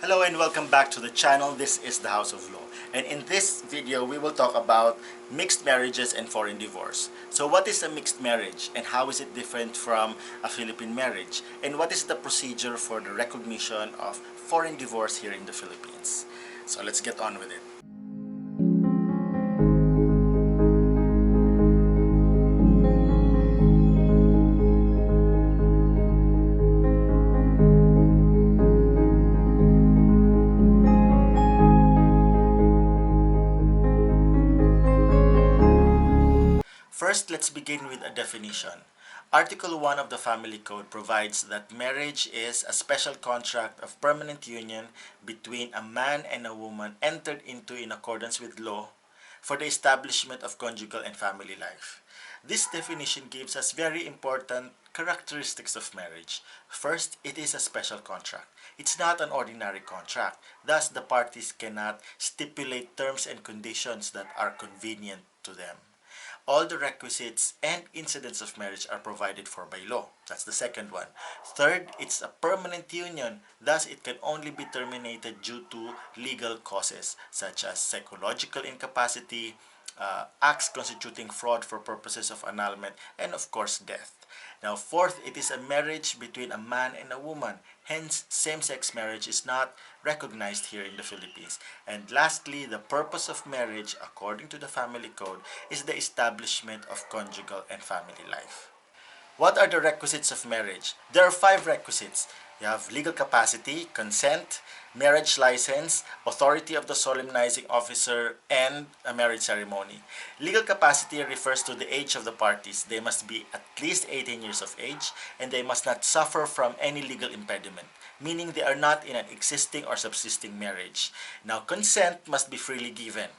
Hello and welcome back to the channel. This is the House of Law. And in this video, we will talk about mixed marriages and foreign divorce. So what is a mixed marriage and how is it different from a Philippine marriage? And what is the procedure for the recognition of foreign divorce here in the Philippines? So let's get on with it. First, let's begin with a definition. Article 1 of the Family Code provides that marriage is a special contract of permanent union between a man and a woman entered into in accordance with law for the establishment of conjugal and family life. This definition gives us very important characteristics of marriage. First, it is a special contract. It's not an ordinary contract. Thus, the parties cannot stipulate terms and conditions that are convenient to them. All the requisites and incidents of marriage are provided for by law. That's the second one. Third, it's a permanent union. Thus, it can only be terminated due to legal causes such as psychological incapacity, acts constituting fraud for purposes of annulment, and of course, death. Now, fourth, it is a marriage between a man and a woman. Hence, same-sex marriage is not recognized here in the Philippines. And lastly, the purpose of marriage, according to the Family Code, is the establishment of conjugal and family life. What are the requisites of marriage? There are 5 requisites. You have legal capacity, consent, marriage license, authority of the solemnizing officer, and a marriage ceremony. Legal capacity refers to the age of the parties. They must be at least 18 years of age and they must not suffer from any legal impediment, meaning they are not in an existing or subsisting marriage. Now, consent must be freely given.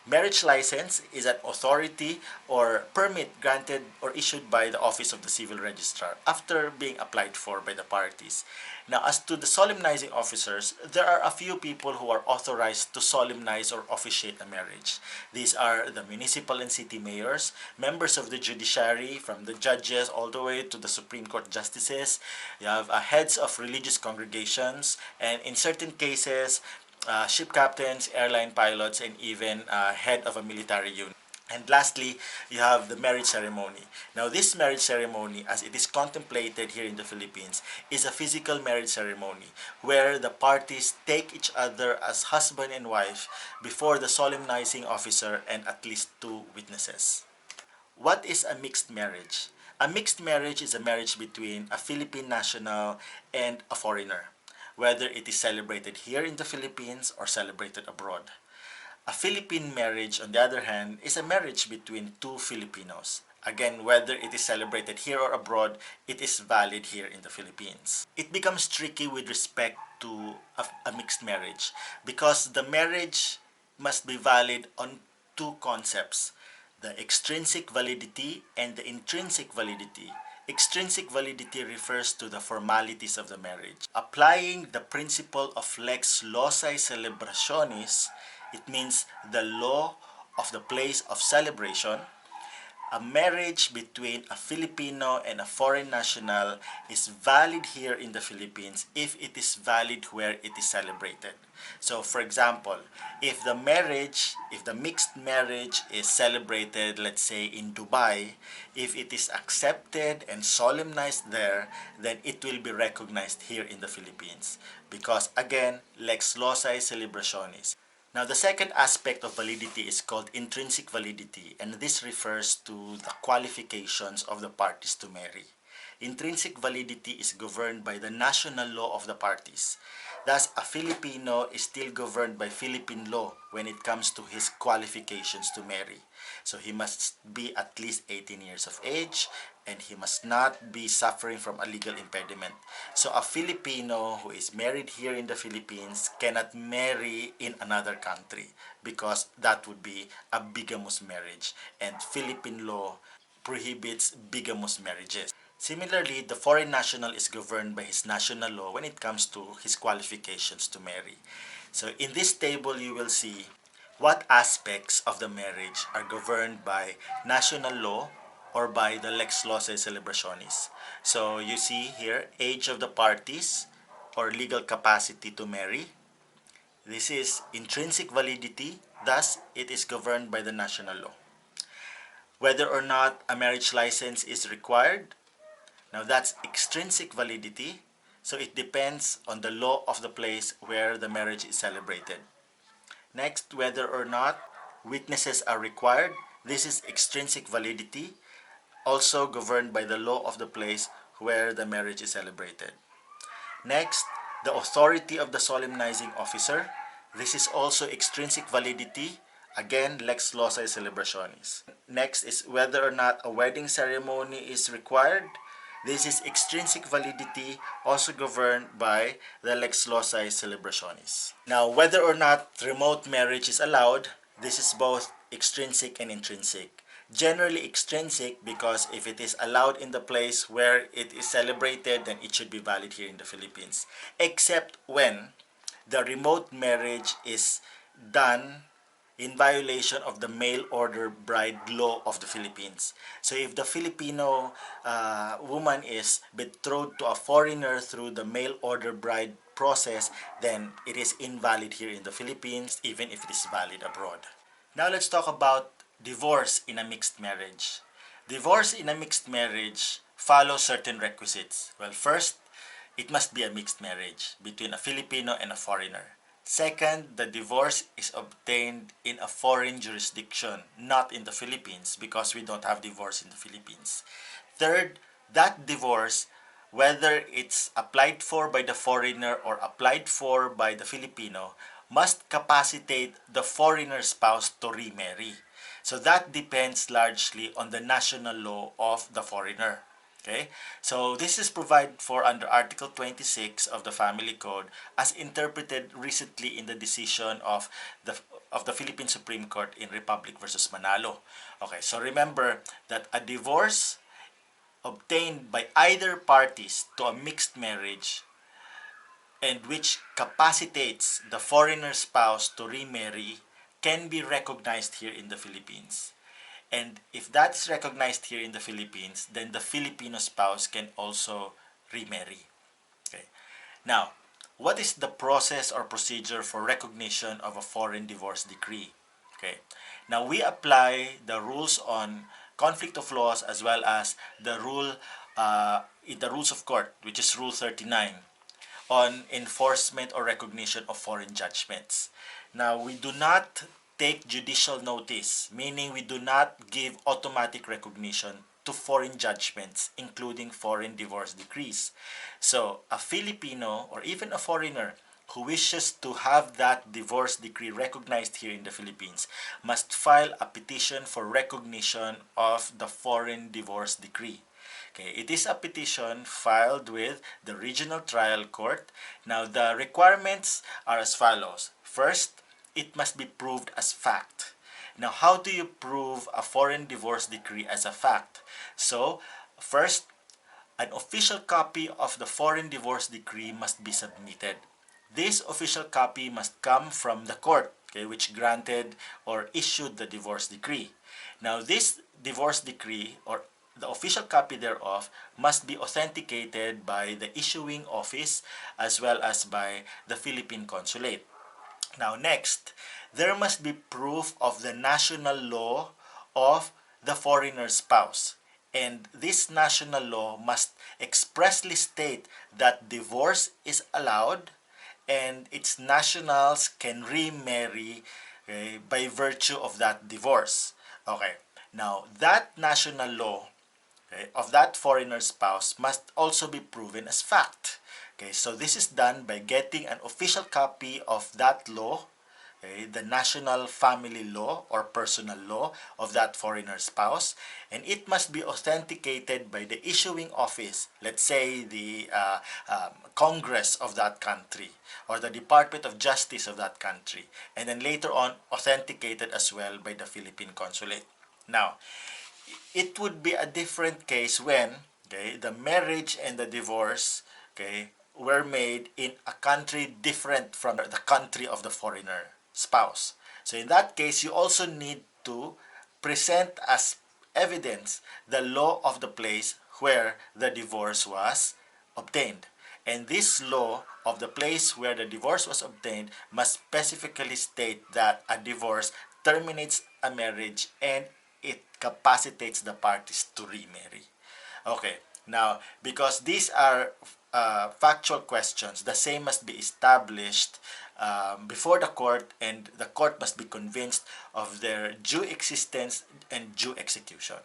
Marriage license is an authority or permit granted or issued by the Office of the Civil Registrar after being applied for by the parties. Now, as to the solemnizing officers, there are a few people who are authorized to solemnize or officiate a marriage. These are the municipal and city mayors, members of the judiciary, from the judges all the way to the Supreme Court justices. You have heads of religious congregations, and in certain cases, ship captains, airline pilots, and even head of a military unit. And lastly, you have the marriage ceremony. Now, this marriage ceremony, as it is contemplated here in the Philippines, is a physical marriage ceremony where the parties take each other as husband and wife before the solemnizing officer and at least 2 witnesses. What is a mixed marriage? A mixed marriage is a marriage between a Philippine national and a foreigner, whether it is celebrated here in the Philippines or celebrated abroad. A Philippine marriage, on the other hand, is a marriage between 2 Filipinos. Again, whether it is celebrated here or abroad, it is valid here in the Philippines. It becomes tricky with respect to a mixed marriage because the marriage must be valid on 2 concepts: the extrinsic validity and the intrinsic validity. Extrinsic validity refers to the formalities of the marriage. Applying the principle of lex loci celebrationis, it means the law of the place of celebration. A marriage between a Filipino and a foreign national is valid here in the Philippines if it is valid where it is celebrated. So, for example, if the mixed marriage is celebrated, let's say in Dubai, if it is accepted and solemnized there, then it will be recognized here in the Philippines. Because again, lex loci celebrationis. Now, the second aspect of validity is called intrinsic validity, and this refers to the qualifications of the parties to marry. Intrinsic validity is governed by the national law of the parties. Thus, a Filipino is still governed by Philippine law when it comes to his qualifications to marry. So he must be at least 18 years of age and he must not be suffering from a legal impediment. So a Filipino who is married here in the Philippines cannot marry in another country because that would be a bigamous marriage, and Philippine law prohibits bigamous marriages. Similarly, the foreign national is governed by his national law when it comes to his qualifications to marry. So in this table, you will see what aspects of the marriage are governed by national law or by the lex loci celebrationis. So you see here, age of the parties or legal capacity to marry, This is intrinsic validity, thus it is governed by the national law. Whether or not a marriage license is required, now that's extrinsic validity, so it depends on the law of the place where the marriage is celebrated. Next, whether or not witnesses are required, this is extrinsic validity, also governed by the law of the place where the marriage is celebrated. Next, the authority of the solemnizing officer. This is also extrinsic validity. Again, lex loci celebrationis. Next is whether or not a wedding ceremony is required. This is extrinsic validity, also governed by the lex loci celebrationis. Now, whether or not remote marriage is allowed, this is both extrinsic and intrinsic. Generally extrinsic because if it is allowed in the place where it is celebrated, then it should be valid here in the Philippines. Except when the remote marriage is done in violation of the mail order bride law of the Philippines. So if the Filipino woman is betrothed to a foreigner through the mail order bride process, then it is invalid here in the Philippines, even if it is valid abroad. Now let's talk about divorce in a mixed marriage. Divorce in a mixed marriage follows certain requisites. Well, first, it must be a mixed marriage between a Filipino and a foreigner. Second, the divorce is obtained in a foreign jurisdiction, not in the Philippines, because we don't have divorce in the Philippines. Third, that divorce, whether it's applied for by the foreigner or applied for by the Filipino, must capacitate the foreigner spouse to remarry. So that depends largely on the national law of the foreigner. Okay? So this is provided for under Article 26 of the Family Code as interpreted recently in the decision of the Philippine Supreme Court in Republic versus Manalo. Okay, so remember that a divorce obtained by either parties to a mixed marriage and which capacitates the foreigner spouse to remarry can be recognized here in the Philippines. And if that's recognized here in the Philippines, then the Filipino spouse can also remarry. Okay. Now, what is the process or procedure for recognition of a foreign divorce decree? Okay. Now, we apply the rules on conflict of laws as well as the rules of court, which is Rule 39, on enforcement or recognition of foreign judgments. Now, we do not take judicial notice, meaning we do not give automatic recognition to foreign judgments, including foreign divorce decrees. So, a Filipino or even a foreigner who wishes to have that divorce decree recognized here in the Philippines must file a petition for recognition of the foreign divorce decree. Okay, it is a petition filed with the regional trial court. Now, the requirements are as follows. First, it must be proved as fact. Now, how do you prove a foreign divorce decree as a fact? So, first, an official copy of the foreign divorce decree must be submitted. This official copy must come from the court, okay, which granted or issued the divorce decree. Now, this divorce decree or the official copy thereof must be authenticated by the issuing office as well as by the Philippine consulate. Now, next, there must be proof of the national law of the foreigner spouse. And this national law must expressly state that divorce is allowed and its nationals can remarry by virtue of that divorce. Okay, now that national law of that foreigner spouse must also be proven as fact. Okay, so this is done by getting an official copy of that law, the national family law or personal law of that foreigner spouse, and it must be authenticated by the issuing office, let's say the Congress of that country or the Department of Justice of that country, and then later on authenticated as well by the Philippine consulate. Now, it would be a different case when the marriage and the divorce were made in a country different from the country of the foreigner spouse. So in that case, you also need to present as evidence the law of the place where the divorce was obtained. And this law of the place where the divorce was obtained must specifically state that a divorce terminates a marriage and it capacitates the parties to remarry. Okay, now because these are factual questions, the same must be established before the court, and the court must be convinced of their due existence and due execution.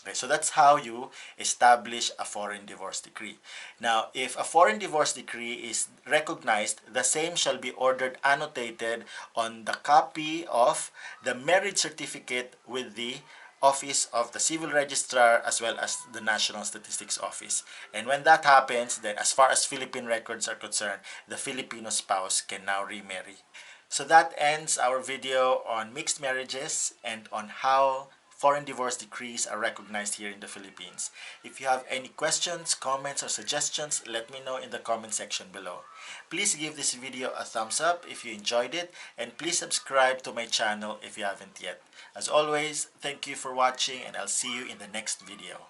Okay, so that's how you establish a foreign divorce decree. Now, if a foreign divorce decree is recognized, the same shall be ordered annotated on the copy of the marriage certificate with the Office of the Civil Registrar as well as the National Statistics Office. And when that happens, then as far as Philippine records are concerned, the Filipino spouse can now remarry. So that ends our video on mixed marriages and on how foreign divorce decrees are recognized here in the Philippines. If you have any questions, comments, or suggestions, let me know in the comment section below. Please give this video a thumbs up if you enjoyed it, and please subscribe to my channel if you haven't yet. As always, thank you for watching, and I'll see you in the next video.